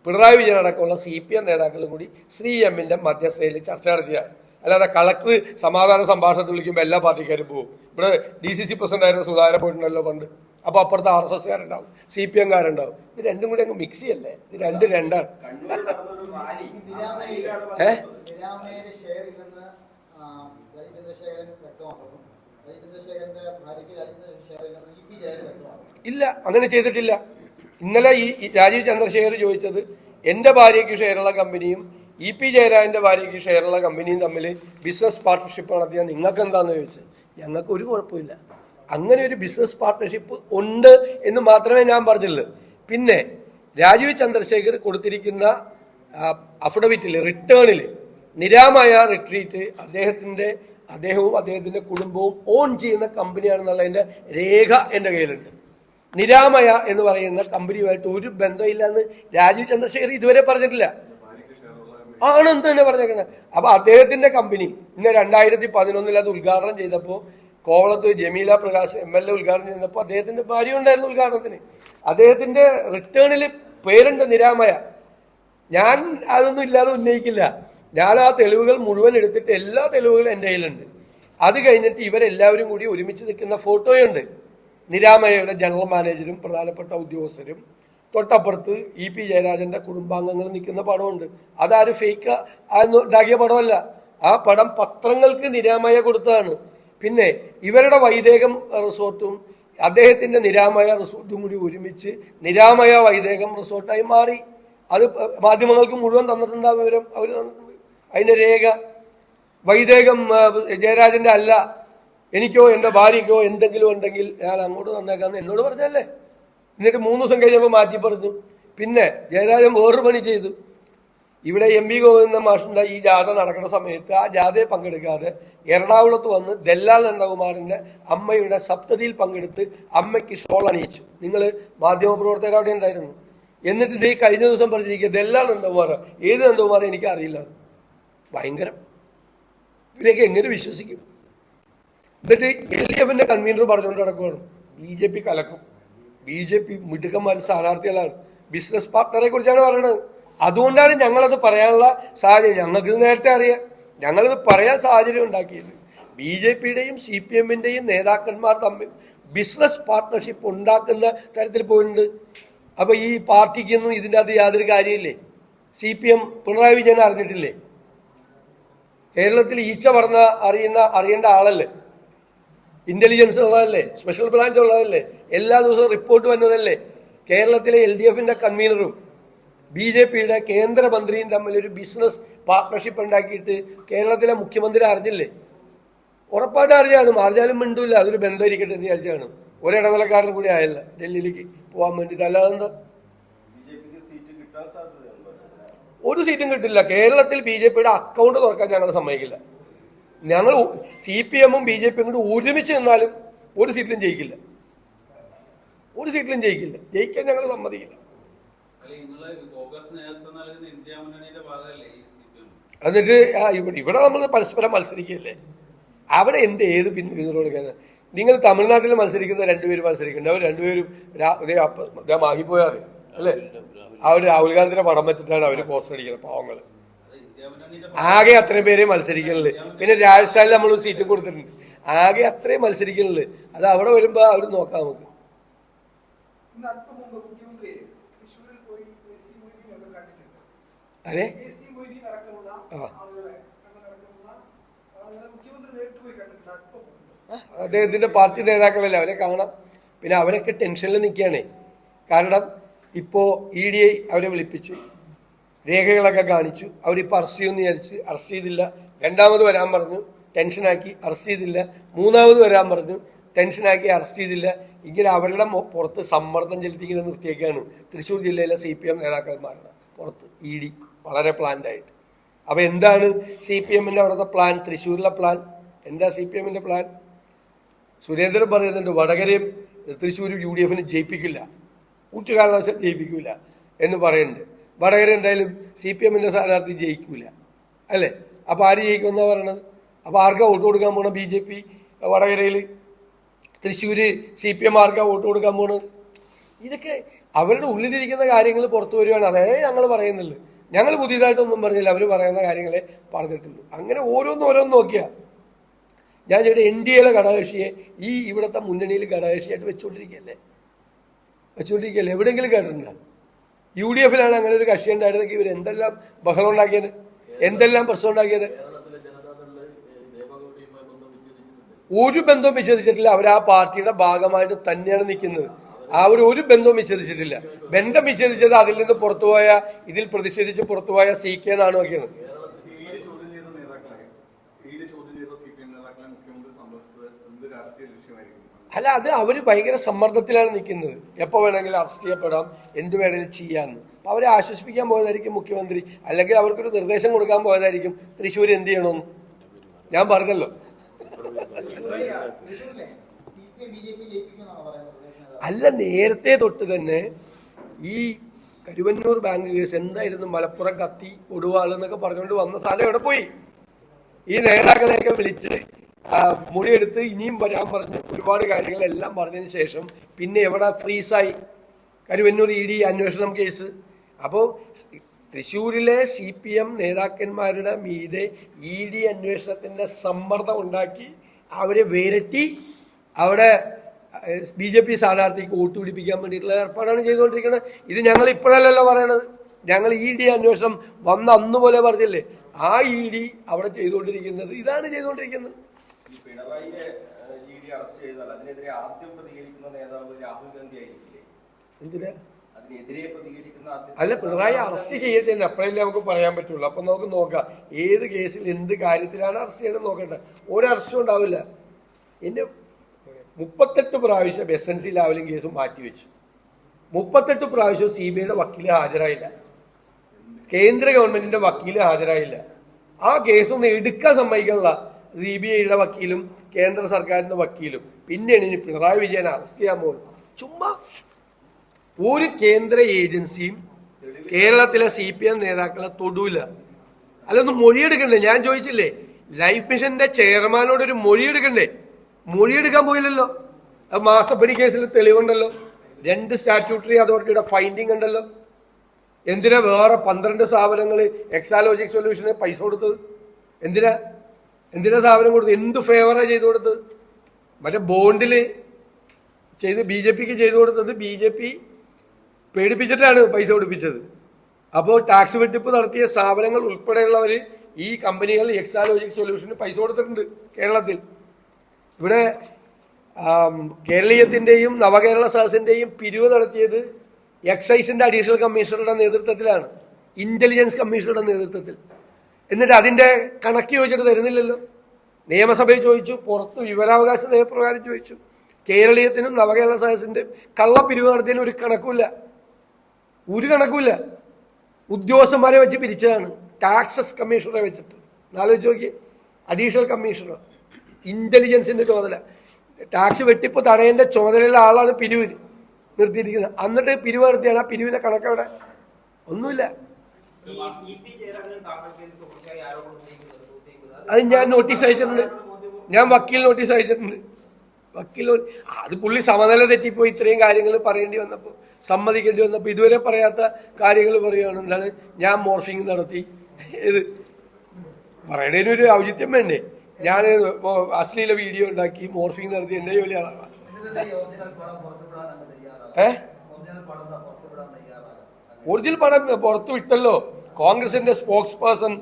പിണറായി വിജയൻ അടക്കമുള്ള CPM നേതാക്കളും കൂടി CM-ന്റെ മധ്യസ്ഥതയിൽ ചർച്ച നടത്തിയാണ്. അല്ലാതെ കളക്ടർ സമാധാന സംഭാഷണത്തിൽ വിളിക്കുമ്പോൾ എല്ലാ പാർട്ടിക്കാരും പോകും. ഇവിടെ DCC പ്രസിഡന്റ് ആയിരുന്ന സുധാകരൻ പോയിട്ടുണ്ടല്ലോ പണ്ട്. അപ്പൊ അപ്പുറത്ത് RSSകാരുണ്ടാവും, CPM-കാരുണ്ടാവും. ഇത് രണ്ടും കൂടി അങ്ങ് മിക്സ് ചെയ്യല്ലേ? ഇത് രണ്ടാണ്. ഇല്ല, അങ്ങനെ ചെയ്തിട്ടില്ല. ഇന്നലെ ഈ രാജീവ് ചന്ദ്രശേഖർ ചോദിച്ചത് എൻ്റെ ഭാര്യയ്ക്ക് ഷെയറുള്ള കമ്പനിയും EP ജയരാജന്റെ ഭാര്യയ്ക്ക് ഷെയറുള്ള കമ്പനിയും തമ്മിൽ ബിസിനസ് പാർട്ട്ണർഷിപ്പ് നടത്തിയാൽ നിങ്ങൾക്ക് എന്താണെന്ന് ചോദിച്ചത്. ഞങ്ങൾക്ക് ഒരു കുഴപ്പമില്ല, അങ്ങനെ ഒരു ബിസിനസ് പാർട്ട്ണർഷിപ്പ് ഉണ്ട് എന്ന് മാത്രമേ ഞാൻ പറഞ്ഞുള്ളൂ. പിന്നെ രാജീവ് ചന്ദ്രശേഖർ കൊടുത്തിരിക്കുന്ന അഫിഡവിറ്റിൽ റിട്ടേണിൽ നിരാമയ റിട്രീറ്റ് അദ്ദേഹവും അദ്ദേഹത്തിന്റെ കുടുംബവും ഓൺ ചെയ്യുന്ന കമ്പനിയാണെന്നുള്ളതിന്റെ രേഖ എൻ്റെ കയ്യിലുണ്ട്. നിരാമയ എന്ന് പറയുന്ന കമ്പനിയുമായിട്ട് ഒരു ബന്ധമില്ലെന്ന് രാജീവ് ചന്ദ്രശേഖർ ഇതുവരെ പറഞ്ഞിട്ടില്ല. ആണെന്ന് തന്നെ പറഞ്ഞേക്കുന്നത്. അപ്പൊ അദ്ദേഹത്തിന്റെ കമ്പനി ഇന്ന് 2011 അത് ഉദ്ഘാടനം ചെയ്തപ്പോൾ കോവളത്ത് ജമീല പ്രകാശ് MLA ഉദ്ഘാടനം ചെയ്തപ്പോൾ അദ്ദേഹത്തിന്റെ ഭാര്യ ഉണ്ടായിരുന്നു ഉദ്ഘാടനത്തിന്. അദ്ദേഹത്തിന്റെ റിട്ടേണിൽ പേരുണ്ട് നിരാമയ. ഞാൻ അതൊന്നും ഇല്ലാതെ ഉന്നയിക്കില്ല. ഞാൻ ആ തെളിവുകൾ മുഴുവൻ എടുത്തിട്ട് എല്ലാ തെളിവുകളും എൻ്റെ കയ്യിലുണ്ട്. അത് കഴിഞ്ഞിട്ട് ഇവരെല്ലാവരും കൂടി ഒരുമിച്ച് നിൽക്കുന്ന ഫോട്ടോയുണ്ട്. നിരാമയയുടെ ജനറൽ മാനേജരും പ്രധാനപ്പെട്ട ഉദ്യോഗസ്ഥരും, തൊട്ടപ്പുറത്ത് EP ജയരാജന്റെ കുടുംബാംഗങ്ങൾ നിൽക്കുന്ന പടമുണ്ട്. അതാരും ഫേക്ക് ഉണ്ടാക്കിയ പടമല്ല. ആ പടം പത്രങ്ങൾക്ക് നിരാമയ കൊടുത്തതാണ്. പിന്നെ ഇവരുടെ വൈദേകം റിസോർട്ടും അദ്ദേഹത്തിന്റെ നിരാമയ റിസോർട്ടും കൂടി ഒരുമിച്ച് നിരാമയ വൈദേകം റിസോർട്ടായി മാറി. അത് മാധ്യമങ്ങൾക്ക് മുഴുവൻ തന്നിട്ടുണ്ട് വിവരം. അവർ തന്നിട്ടുണ്ട് അതിന്റെ രേഖ. വൈദേകം ജയരാജന്റെ അല്ല, എനിക്കോ എൻ്റെ ഭാര്യയ്ക്കോ എന്തെങ്കിലും ഉണ്ടെങ്കിൽ ഞാൻ അങ്ങോട്ട് തന്നേക്കാന്ന് എന്നോട് പറഞ്ഞല്ലേ. എന്നിട്ട് 3 ദിവസം കഴിഞ്ഞപ്പോൾ മാറ്റി പറഞ്ഞു. പിന്നെ ജയരാജൻ വേറൊരു പണി ചെയ്തു. ഇവിടെ MV ഗോവിന്ദൻ മാഷിൻ്റെ ഈ ജാഥ നടക്കുന്ന സമയത്ത് ആ ജാഥയെ പങ്കെടുക്കാതെ എറണാകുളത്ത് വന്ന് ദല്ലാൽ നന്ദകുമാറിൻ്റെ അമ്മയുടെ സപ്തതിയിൽ പങ്കെടുത്ത് അമ്മയ്ക്ക് ഷോൾ അണിയിച്ചു. നിങ്ങൾ മാധ്യമപ്രവർത്തകർ അവിടെ ഉണ്ടായിരുന്നു. എന്നിട്ട് ഇതേ കഴിഞ്ഞ ദിവസം പറഞ്ഞിരിക്കുക ദല്ലാൽ നന്ദകുമാർ. ഏത് നന്ദകുമാർ എനിക്കറിയില്ല. ഭയങ്കരം. ഇവരെയൊക്കെ എങ്ങനെ വിശ്വസിക്കും? എന്നിട്ട് LDFന്റെ കൺവീനർ പറഞ്ഞുകൊണ്ട് നടക്കുകയാണ് BJP കലക്കും, BJP മിടുക്കന്മാർ സ്ഥാനാർത്ഥികളാണ്, ബിസിനസ് പാർട്ട്ണറെ കുറിച്ചാണ് പറയുന്നത്. അതുകൊണ്ടാണ് ഞങ്ങളത് പറയാനുള്ള സാഹചര്യം. ഞങ്ങൾക്കിത് നേരത്തെ അറിയാം. ഞങ്ങളത് പറയാൻ സാഹചര്യം ഉണ്ടാക്കിയത് BJPയുടെയും CPMന്റെയും നേതാക്കന്മാർ തമ്മിൽ ബിസിനസ് പാർട്ട്ണർഷിപ്പ് ഉണ്ടാക്കുന്ന തരത്തിൽ പോയിട്ടുണ്ട്. അപ്പൊ ഈ പാർട്ടിക്കൊന്നും ഇതിൻ്റെ അകത്ത് യാതൊരു കാര്യമില്ലേ? CPM പിണറായി വിജയൻ അറിഞ്ഞിട്ടില്ലേ? കേരളത്തിൽ ഈച്ച പറഞ്ഞ അറിയേണ്ട ആളല്ലേ? ഇന്റലിജൻസ് ഉള്ളതല്ലേ? സ്പെഷ്യൽ ബ്രാഞ്ച് ഉള്ളതല്ലേ? എല്ലാ ദിവസവും റിപ്പോർട്ട് വന്നതല്ലേ? കേരളത്തിലെ LDFന്റെ കൺവീനറും BJPയുടെ കേന്ദ്രമന്ത്രിയും തമ്മിൽ ഒരു ബിസിനസ് പാർട്ട്ണർഷിപ്പ് ഉണ്ടാക്കിയിട്ട് കേരളത്തിലെ മുഖ്യമന്ത്രി അറിഞ്ഞില്ലേ? ഉറപ്പായിട്ട് അറിഞ്ഞാലും മിണ്ടൂല്ല. അതൊരു ബന്ധം ഇരിക്കട്ടെ എന്ന് വിചാരിച്ചാണ്. ഒരിടനിലക്കാരനും കൂടി ആയല്ല ഡൽഹിയിലേക്ക് പോകാൻ വേണ്ടിയിട്ട്. അല്ലാതെന്താ? ഒരു സീറ്റും കിട്ടില്ല. കേരളത്തിൽ BJPയുടെ അക്കൗണ്ട് തുറക്കാൻ ഞങ്ങൾ സമ്മതിക്കില്ല. ഞങ്ങൾ CPMും BJPയും കൂടി ഒരുമിച്ച് നിന്നാലും ഒരു സീറ്റിലും ജയിക്കില്ല. ജയിക്കാൻ ഞങ്ങൾ സമ്മതിക്കില്ല. എന്നിട്ട് ഇവിടെ നമ്മൾ പരസ്പരം മത്സരിക്കുകയല്ലേ? അവിടെ ഏത് പിന്തുണ കൊടുക്കാന്? നിങ്ങൾ തമിഴ്നാട്ടിൽ മത്സരിക്കുന്ന 2 പേര് മത്സരിക്കുന്നുണ്ട്. അവർ 2 പേരും മാഹിപ്പോയാറ് അല്ലേ? അവർ രാഹുൽ ഗാന്ധിയുടെ പടം വെച്ചിട്ടാണ് അവർ പോസ്റ്റർ അടിക്കുന്നത്. പാവങ്ങള് ആകെ അത്രയും പേരെ മത്സരിക്കുന്നുള്ളു. പിന്നെ രാജസ്ഥാനിൽ നമ്മൾ സീറ്റും കൊടുത്തിട്ടുണ്ട്. ആകെ അത്രയും മത്സരിക്കുന്നുള്ളു. അത് അവിടെ വരുമ്പോ അവർ നോക്കാം നമുക്ക്. അതെ, അദ്ദേഹത്തിന്റെ പാർട്ടി നേതാക്കളല്ലേ, അവരെ കാണാം. പിന്നെ അവരൊക്കെ ടെൻഷനിൽ നിൽക്കുകയാണ്. കാരണം ഇപ്പോൾ ED അവരെ വിളിപ്പിച്ചു, രേഖകളൊക്കെ കാണിച്ചു. അവരിപ്പോൾ അറസ്റ്റ് ചെയ്യുമെന്ന് വിചാരിച്ച് അറസ്റ്റ് ചെയ്തില്ല. 2ാമത് വരാൻ പറഞ്ഞു, ടെൻഷനാക്കി അറസ്റ്റ് ചെയ്തില്ല. 3ാമത് വരാൻ പറഞ്ഞു, ടെൻഷനാക്കി അറസ്റ്റ് ചെയ്തില്ല. ഇങ്ങനെ അവരുടെ പുറത്ത് സമ്മർദ്ദം ചെലുത്തി ഇങ്ങനെ നിർത്തിയേക്കാണ് തൃശ്ശൂർ ജില്ലയിലെ CPM നേതാക്കന്മാരുടെ പുറത്ത് ED വളരെ പ്ലാൻഡായിട്ട്. അപ്പോൾ എന്താണ് CPMന്റെ അവിടുത്തെ പ്ലാൻ? തൃശ്ശൂരിലെ പ്ലാൻ എന്താ? CPMന്റെ പ്ലാൻ സുരേന്ദ്രൻ പറയുന്നുണ്ട്, വടകരയും തൃശ്ശൂരും UDFന് ജയിപ്പിക്കില്ല, ഒരു കാരണവശാലും ജയിപ്പിക്കില്ല എന്ന് പറയുന്നുണ്ട്. വടകര എന്തായാലും CPMന്റെ സ്ഥാനാർത്ഥി ജയിക്കൂല അല്ലേ? അപ്പോൾ ആര് ജയിക്കുമെന്നാണ് പറയണത്? അപ്പോൾ ആർക്കാ വോട്ട് കൊടുക്കാൻ പോകണം? BJP വടകരയിൽ. തൃശ്ശൂര് CPM ആർക്കാ വോട്ട് കൊടുക്കാൻ പോകണം? ഇതൊക്കെ അവരുടെ ഉള്ളിലിരിക്കുന്ന കാര്യങ്ങൾ പുറത്തു വരുവാണ്. അതേ ഞങ്ങൾ പറയുന്നുള്ളൂ. ഞങ്ങൾ പുതിയതായിട്ടൊന്നും പറഞ്ഞില്ല, അവർ പറയുന്ന കാര്യങ്ങളെ പറഞ്ഞിട്ടുള്ളൂ. അങ്ങനെ ഓരോന്ന് നോക്കിയാ ഞാൻ ചോദിച്ചാൽ NDAയിലെ ഘടകകക്ഷിയെ ഈ ഇവിടുത്തെ മുന്നണിയിൽ ഘടകകക്ഷിയായിട്ട് വെച്ചുകൊണ്ടിരിക്കുകയല്ലേ? എവിടെയെങ്കിലും കേട്ടിട്ടുണ്ടോ? UDFലാണ് അങ്ങനെ ഒരു കക്ഷി ഉണ്ടായിരുന്നെങ്കിൽ ഇവർ എന്തെല്ലാം ബഹളം ഉണ്ടാക്കിയത്, എന്തെല്ലാം പ്രശ്നം ഉണ്ടാക്കിയത്? ഒരു ബന്ധവും വിച്ഛേദിച്ചിട്ടില്ല. അവർ ആ പാർട്ടിയുടെ ഭാഗമായിട്ട് തന്നെയാണ് നിൽക്കുന്നത്. ഒരു ബന്ധവും വിച്ഛേദിച്ചിട്ടില്ല. ബന്ധം വിച്ഛേദിച്ചത് അതിൽ നിന്ന് പുറത്തുപോയ, ഇതിൽ പ്രതിഷേധിച്ച് പുറത്തുപോയ CK എന്നാണ് നോക്കിയത്. അല്ല, അത് അവർ ഭയങ്കര സമ്മർദ്ദത്തിലാണ് നിൽക്കുന്നത്. എപ്പോൾ വേണമെങ്കിലും അറസ്റ്റ് ചെയ്യപ്പെടാം, എന്ത് വേണമെങ്കിലും ചെയ്യാമെന്ന്. അപ്പോൾ അവരെ ആശ്വസിപ്പിക്കാൻ പോയതായിരിക്കും മുഖ്യമന്ത്രി, അല്ലെങ്കിൽ അവർക്കൊരു നിർദ്ദേശം കൊടുക്കാൻ പോയതായിരിക്കും തൃശ്ശൂർ എന്ത് ചെയ്യണമെന്ന്. ഞാൻ പറഞ്ഞല്ലോ. അല്ല, നേരത്തെ തൊട്ട് തന്നെ ഈ കരുവന്നൂർ ബാങ്ക് കേസ് എന്തായിരുന്നു, മലപ്പുറം കത്തി കൊടുവാൾ എന്നൊക്കെ പറഞ്ഞുകൊണ്ട് വന്ന സാധനം എവിടെ പോയി? ഈ നേതാക്കളെയൊക്കെ വിളിച്ച് മൊഴിയെടുത്ത് ഇനിയും വരാൻ പറഞ്ഞ് ഒരുപാട് കാര്യങ്ങളെല്ലാം പറഞ്ഞതിന് ശേഷം പിന്നെ എവിടെ ഫ്രീസായി കരുവന്നൂർ ED അന്വേഷണം കേസ്. അപ്പോൾ തൃശ്ശൂരിലെ CPM നേതാക്കന്മാരുടെ മീതെ ED അന്വേഷണത്തിൻ്റെ സമ്മർദ്ദം ഉണ്ടാക്കി അവരെ വിരട്ടി അവിടെ BJP സ്ഥാനാർത്ഥിക്ക് വോട്ട് പിടിപ്പിക്കാൻ വേണ്ടിയിട്ടുള്ള ഏർപ്പാടാണ് ചെയ്തുകൊണ്ടിരിക്കുന്നത്. ഇത് ഞങ്ങൾ ഇപ്പോഴല്ലല്ലോ പറയണത്, ഞങ്ങൾ ED അന്വേഷണം വന്ന അന്ന് പോലെ പറഞ്ഞില്ലേ, ആ ED അവിടെ ചെയ്തുകൊണ്ടിരിക്കുന്നത് ഇതാണ് ചെയ്തുകൊണ്ടിരിക്കുന്നത്. എന്തിനാ? അല്ല, പിണറായി അറസ്റ്റ് ചെയ്യട്ടെ എന്ന് അപ്പോഴല്ലേ നമുക്ക് പറയാൻ പറ്റുള്ളൂ. അപ്പൊ നമുക്ക് നോക്കാം ഏത് കേസിൽ എന്ത് കാര്യത്തിലാണ് അറസ്റ്റ് ചെയ്യണമെന്ന് നോക്കട്ടെ. ഒരു അറസ്റ്റും ഉണ്ടാവില്ല. എന്റെ 38 പ്രാവശ്യം SNC ലാവലിംഗ് കേസും മാറ്റിവെച്ചു. 38 പ്രാവശ്യം CBIയുടെ വക്കീല് ഹാജരായില്ല, കേന്ദ്ര ഗവൺമെന്റിന്റെ വക്കീല് ഹാജരായില്ല. ആ കേസൊന്നും എടുക്കാൻ സമ്മതിക്കാനുള്ള CBIയുടെ വക്കീലും കേന്ദ്ര സർക്കാരിന്റെ വക്കീലും. പിന്നെയാണ് ഇനി പിണറായി വിജയൻ അറസ്റ്റ് ചെയ്യാൻ പോകുന്നത്. ചുമ്മാ ഒരു കേന്ദ്ര ഏജൻസിയും കേരളത്തിലെ CPM നേതാക്കളെ തൊടൂല. അല്ലൊന്നും മൊഴിയെടുക്കണ്ടേ? ഞാൻ ചോദിച്ചില്ലേ, ലൈഫ് മിഷന്റെ ചെയർമാനോട് ഒരു മൊഴിയെടുക്കണ്ടേ? മൊഴിയെടുക്കാൻ പോയില്ലല്ലോ. അത് മാസപ്പടി കേസിൽ തെളിവുണ്ടല്ലോ, 2 സ്റ്റാറ്റ്യൂട്ടറി അതോറിറ്റിയുടെ ഫൈൻഡിങ് ഉണ്ടല്ലോ. എന്തിനാ വേറെ 12 സ്ഥാപനങ്ങൾ എക്സാലോജിക് സൊല്യൂഷന് പൈസ കൊടുത്തത്? എന്തിനാ സ്ഥാപനം കൊടുത്തത്? എന്ത് ഫേവറാണ് ചെയ്തു കൊടുത്തത്? മറ്റേ ബോണ്ടിൽ ചെയ്ത് BJPക്ക് ചെയ്തു കൊടുത്തത് BJP പേടിപ്പിച്ചിട്ടാണ് പൈസ കൊടുപ്പിച്ചത്. അപ്പോൾ ടാക്സ് വെട്ടിപ്പ് നടത്തിയ സ്ഥാപനങ്ങൾ ഉൾപ്പെടെയുള്ളവർ ഈ കമ്പനികൾ എക്സാലോജിക് സൊല്യൂഷന് പൈസ കൊടുത്തിട്ടുണ്ട് കേരളത്തിൽ. ഇവിടെ കേരളീയത്തിൻ്റെയും നവകേരള സദസ്സിൻ്റെയും പിരിവ് നടത്തിയത് എക്സൈസിൻ്റെ അഡീഷണൽ കമ്മീഷണറുടെ നേതൃത്വത്തിലാണ്, ഇന്റലിജൻസ് കമ്മീഷണറുടെ നേതൃത്വത്തിൽ. എന്നിട്ട് അതിൻ്റെ കണക്ക് ചോദിച്ചിട്ട് തരുന്നില്ലല്ലോ. നിയമസഭയിൽ ചോദിച്ചു, പുറത്ത് വിവരാവകാശ നിയമപ്രകാരം ചോദിച്ചു. കേരളീയത്തിനും നവകേരള സദസ്സിൻ്റെ കള്ളപ്പിരിവ് നടത്തിയതിന് ഒരു കണക്കുമില്ല. ഉദ്യോഗസ്ഥന്മാരെ വെച്ച് പിരിച്ചതാണ്, ടാക്സസ് കമ്മീഷണറെ വെച്ചിട്ട്. ആലോചിച്ച് നോക്കി, അഡീഷണൽ കമ്മീഷണർ, ഇന്റലിജൻസിന്റെ ചുമതല. ടാക്സ് വെട്ടിപ്പ് തടയേണ്ട ചുമതലയുള്ള ആളാണ് പിരിവിന് നിർത്തിയിരിക്കുന്നത്. എന്നിട്ട് പിരിവ് നടത്തിയാണ്. ആ പിരിവിന്റെ കണക്കവിടെ ഒന്നുമില്ല. അത് ഞാൻ നോട്ടീസ് അയച്ചിട്ടുണ്ട്, ഞാൻ വക്കീൽ നോട്ടീസ് അയച്ചിട്ടുണ്ട്. അത് പുള്ളി സമനില തെറ്റിപ്പോയി ഇത്രയും കാര്യങ്ങൾ പറയേണ്ടി വന്നപ്പോൾ, സമ്മതിക്കേണ്ടി വന്നപ്പോൾ ഇതുവരെ പറയാത്ത കാര്യങ്ങൾ പറയുകയാണ്. എന്താണ്, ഞാൻ മോർഫിംഗ് നടത്തി. ഇത് പറയണതിനൊരു ഔചിത്യം വേണ്ടേ? ഞാൻ അശ്ലീല വീഡിയോ ഉണ്ടാക്കി മോർഫിംഗ് നടത്തി എൻ്റെ ജോലിയാണ്. ഒറിജിനൽ പണം പുറത്തു വിട്ടല്ലോ. കോൺഗ്രസിന്റെ സ്പോക്സ് പേഴ്സൺ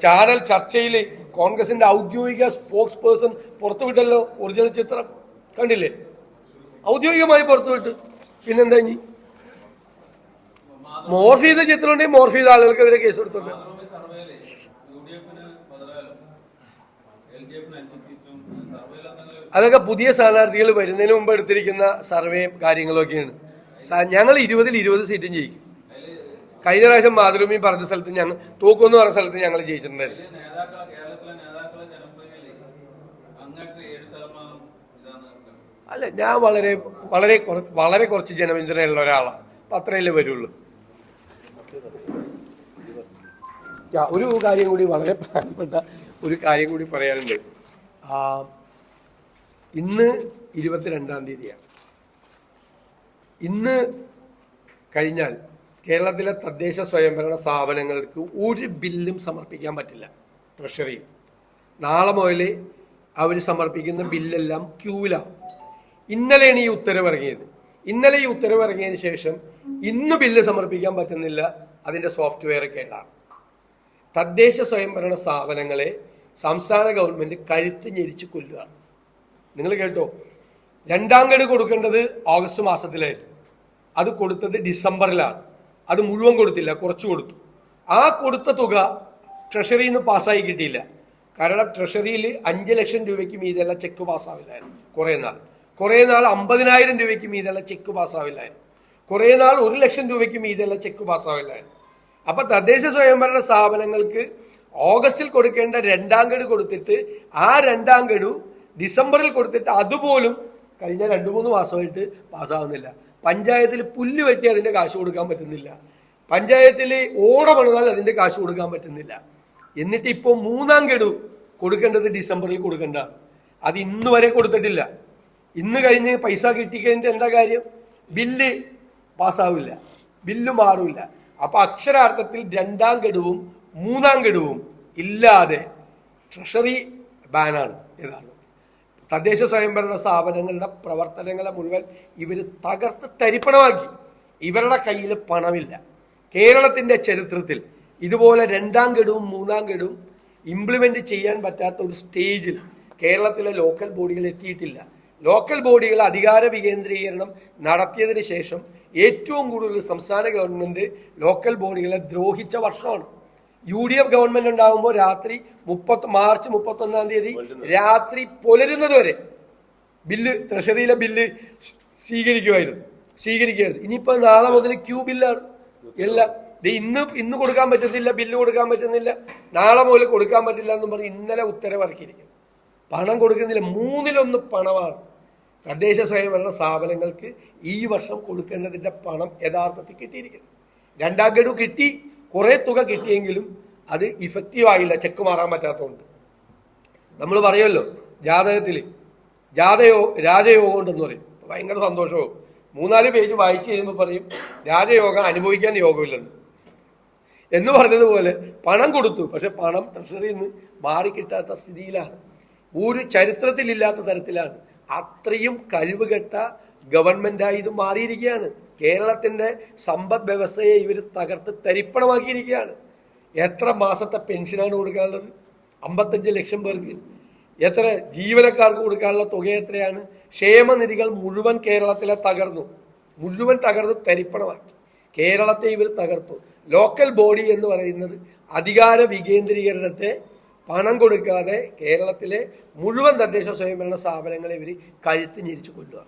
ചാനൽ ചർച്ചയിൽ കോൺഗ്രസിന്റെ ഔദ്യോഗിക സ്പോക്സ് പേഴ്സൺ പുറത്തുവിട്ടല്ലോ ഒറിജിനൽ ചിത്രം. കണ്ടില്ലേ? ഔദ്യോഗികമായി പുറത്തുവിട്ട്. പിന്നെന്താ ഇനി മോർഫ് ചെയ്ത ചിത്രം ഉണ്ടെങ്കിൽ മോർഫ് ചെയ്ത ആളുകൾക്കെതിരെ കേസ് കൊടുത്തോട്ടെ. അതൊക്കെ പുതിയ സ്ഥാനാർത്ഥികൾ വരുന്നതിന് മുമ്പ് എടുത്തിരിക്കുന്ന സർവേ കാര്യങ്ങളൊക്കെയാണ്. ഞങ്ങൾ 20-ൽ 20 സീറ്റും ജയിക്കും. കഴിഞ്ഞ പ്രാവശ്യം മാതൃഭൂമി പറഞ്ഞ സ്ഥലത്ത് ഞങ്ങൾ തോക്കുമെന്ന് പറഞ്ഞ സ്ഥലത്ത് ഞങ്ങൾ ജയിച്ചിട്ടുണ്ടായിരുന്നു. അല്ല, ഞാൻ വളരെ കുറച്ച് ജനപിന്തുണയുള്ള ഒരാളാണ്. അപ്പം അത്രയല്ലേ വരുള്ളൂ. ഒരു കാര്യം കൂടി, വളരെ പ്രധാനപ്പെട്ട ഒരു കാര്യം കൂടി പറയാനുണ്ട്. ഇന്ന് 22-ാം തീയതിയാണ്. ഇന്ന് കഴിഞ്ഞാൽ കേരളത്തിലെ തദ്ദേശ സ്വയംഭരണ സ്ഥാപനങ്ങൾക്ക് ഒരു ബില്ലും സമർപ്പിക്കാൻ പറ്റില്ല ട്രഷറിയിൽ. നാളെ മുതൽ അവർ സമർപ്പിക്കുന്ന ബില്ലെല്ലാം ക്യൂവിലാവും. ഇന്നലെയാണ് ഈ ഉത്തരവിറങ്ങിയത്. ഇന്നലെ ഈ ഉത്തരവിറങ്ങിയതിന് ശേഷം ഇന്ന് ബില്ല് സമർപ്പിക്കാൻ പറ്റുന്നില്ല. അതിൻ്റെ സോഫ്റ്റ്വെയർ കേടാണ്. തദ്ദേശ സ്വയംഭരണ സ്ഥാപനങ്ങളെ സംസ്ഥാന ഗവൺമെൻറ് കഴുത്ത് ഞെരിച്ച് കൊല്ലുകയാണ്. നിങ്ങൾ കേട്ടോ, 2ാം ഗഡു കൊടുക്കേണ്ടത് ഓഗസ്റ്റ് മാസത്തിലായിരുന്നു. അത് കൊടുത്തത് ഡിസംബറിലാണ്. അത് മുഴുവൻ കൊടുത്തില്ല, കുറച്ച് കൊടുത്തു. ആ കൊടുത്ത തുക ട്രഷറിയിൽ നിന്ന് പാസ്സായി കിട്ടിയില്ല. കാരണം ട്രഷറിയിൽ 5 ലക്ഷം രൂപയ്ക്ക് മീതെല്ലാം ചെക്ക് പാസ്സാവില്ലായിരുന്നു കുറേ നാൾ. കുറേ നാൾ 50,000 രൂപയ്ക്ക് മീതെയുള്ള ചെക്ക് പാസ്സാവില്ലായിരുന്നു. കുറേ നാൾ 1,00,000 രൂപയ്ക്ക് മീതെയുള്ള ചെക്ക് പാസ്സാവില്ലായിരുന്നു. അപ്പം തദ്ദേശ സ്വയംഭരണ സ്ഥാപനങ്ങൾക്ക് ഓഗസ്റ്റിൽ കൊടുക്കേണ്ട 2ാം ഗഡു കൊടുത്തിട്ട് ആ 2ാം ഗഡു ഡിസംബറിൽ കൊടുത്തിട്ട് അതുപോലും കഴിഞ്ഞ 2-3 മാസമായിട്ട് പാസ്സാവുന്നില്ല. പഞ്ചായത്തിൽ പുല്ല് വെട്ടി അതിൻ്റെ കാശ് കൊടുക്കാൻ പറ്റുന്നില്ല. പഞ്ചായത്തിൽ ഓട പണിതാൽ അതിൻ്റെ കാശ് കൊടുക്കാൻ പറ്റുന്നില്ല. എന്നിട്ട് ഇപ്പോൾ 3ാം ഗഡു കൊടുക്കേണ്ടത് ഡിസംബറിൽ കൊടുക്കേണ്ടതാണ്. അത് ഇന്ന് വരെ കൊടുത്തിട്ടില്ല. ഇന്ന് കഴിഞ്ഞ് പൈസ കിട്ടിക്കഴിഞ്ഞിട്ട് എന്താ കാര്യം? ബില്ല് പാസ്സാവില്ല, ബില്ല് മാറില്ല. അപ്പം അക്ഷരാർത്ഥത്തിൽ 2ാം ഗഡുവും 3ാം ഗഡുവും ഇല്ലാതെ ട്രഷറി ബാനാണ് യഥാർത്ഥം. തദ്ദേശ സ്വയംഭരണ സ്ഥാപനങ്ങളുടെ പ്രവർത്തനങ്ങളെ മുഴുവൻ ഇവർ തകർത്ത് തരിപ്പണമാക്കി. ഇവരുടെ കയ്യിൽ പണമില്ല. കേരളത്തിൻ്റെ ചരിത്രത്തിൽ ഇതുപോലെ 2ാം ഗഡുവും 3ാം ഗഡുവും ഇംപ്ലിമെൻ്റ് ചെയ്യാൻ പറ്റാത്ത ഒരു സ്റ്റേജിൽ കേരളത്തിലെ ലോക്കൽ ബോഡികൾ എത്തിയിട്ടില്ല. ലോക്കൽ ബോഡികൾ അധികാര വികേന്ദ്രീകരണം നടത്തിയതിന് ശേഷം ഏറ്റവും കൂടുതൽ സംസ്ഥാന ഗവൺമെൻറ് ലോക്കൽ ബോഡികളെ ദ്രോഹിച്ച വർഷമാണ്. UDF ഗവൺമെൻറ് ഉണ്ടാകുമ്പോൾ മാർച്ച് 31-ാം തീയതി രാത്രി പുലരുന്നത് വരെ ബില്ല്, ട്രഷറിയിലെ ബില്ല് സ്വീകരിക്കുമായിരുന്നു. ഇനിയിപ്പോൾ നാളെ മുതൽ ക്യൂ ബില്ലാണ് എല്ലാം. ഇന്ന് കൊടുക്കാൻ പറ്റുന്നില്ല, ബില്ല് കൊടുക്കാൻ പറ്റുന്നില്ല, നാളെ മുതൽ കൊടുക്കാൻ പറ്റില്ല എന്നും പറഞ്ഞ് ഇന്നലെ ഉത്തരവിറക്കിയിരിക്കുന്നു. പണം കൊടുക്കുന്നില്ല. 1/3 പണമാണ് തദ്ദേശ സ്വയംഭരണ സ്ഥാപനങ്ങൾക്ക് ഈ വർഷം കൊടുക്കേണ്ടതിൻ്റെ പണം യഥാർത്ഥത്തിൽ കിട്ടിയിരിക്കുന്നു. 2ാം ഗഡു കിട്ടി, കുറേ തുക കിട്ടിയെങ്കിലും അത് ഇഫക്റ്റീവ് ആയില്ല, ചെക്ക് മാറാൻ പറ്റാത്തതുകൊണ്ട്. നമ്മൾ പറയുമല്ലോ ജാതകത്തിൽ രാജയോഗം ഉണ്ടെന്ന് പറയും. ഭയങ്കര സന്തോഷവും 3-4 പേജ് വായിച്ചു കഴിയുമ്പോൾ പറയും രാജയോഗം അനുഭവിക്കാൻ യോഗമില്ലെന്ന് എന്ന് പറഞ്ഞതുപോലെ പണം കൊടുത്തു, പക്ഷെ പണം ട്രഷറിയിൽ നിന്ന് മാറിക്കിട്ടാത്ത സ്ഥിതിയിലാണ്. ഒരു ചരിത്രത്തിലില്ലാത്ത തരത്തിലാണ്. അത്രയും കഴിവുകെട്ട ഗവൺമെൻറ്റായി ഇത് മാറിയിരിക്കുകയാണ്. കേരളത്തിൻ്റെ സമ്പദ് വ്യവസ്ഥയെ ഇവർ തകർത്ത് തരിപ്പണമാക്കിയിരിക്കുകയാണ്. എത്ര മാസത്തെ പെൻഷനാണ് കൊടുക്കാനുള്ളത്? 55 ലക്ഷം പേർക്ക്. എത്ര ജീവനക്കാർക്ക് കൊടുക്കാനുള്ള തുക എത്രയാണ്? ക്ഷേമനിധികൾ മുഴുവൻ കേരളത്തിലെ മുഴുവൻ തകർന്ന് തരിപ്പണമാക്കി. കേരളത്തെ ഇവർ തകർത്തു. ലോക്കൽ ബോഡി എന്ന് പറയുന്നത് അധികാര വികേന്ദ്രീകരണത്തെ പണം കൊടുക്കാതെ കേരളത്തിലെ മുഴുവൻ തദ്ദേശ സ്വയംഭരണ സ്ഥാപനങ്ങളെ ഇവർ കഴുത്ത് ഞെരിച്ചു കൊല്ലുക.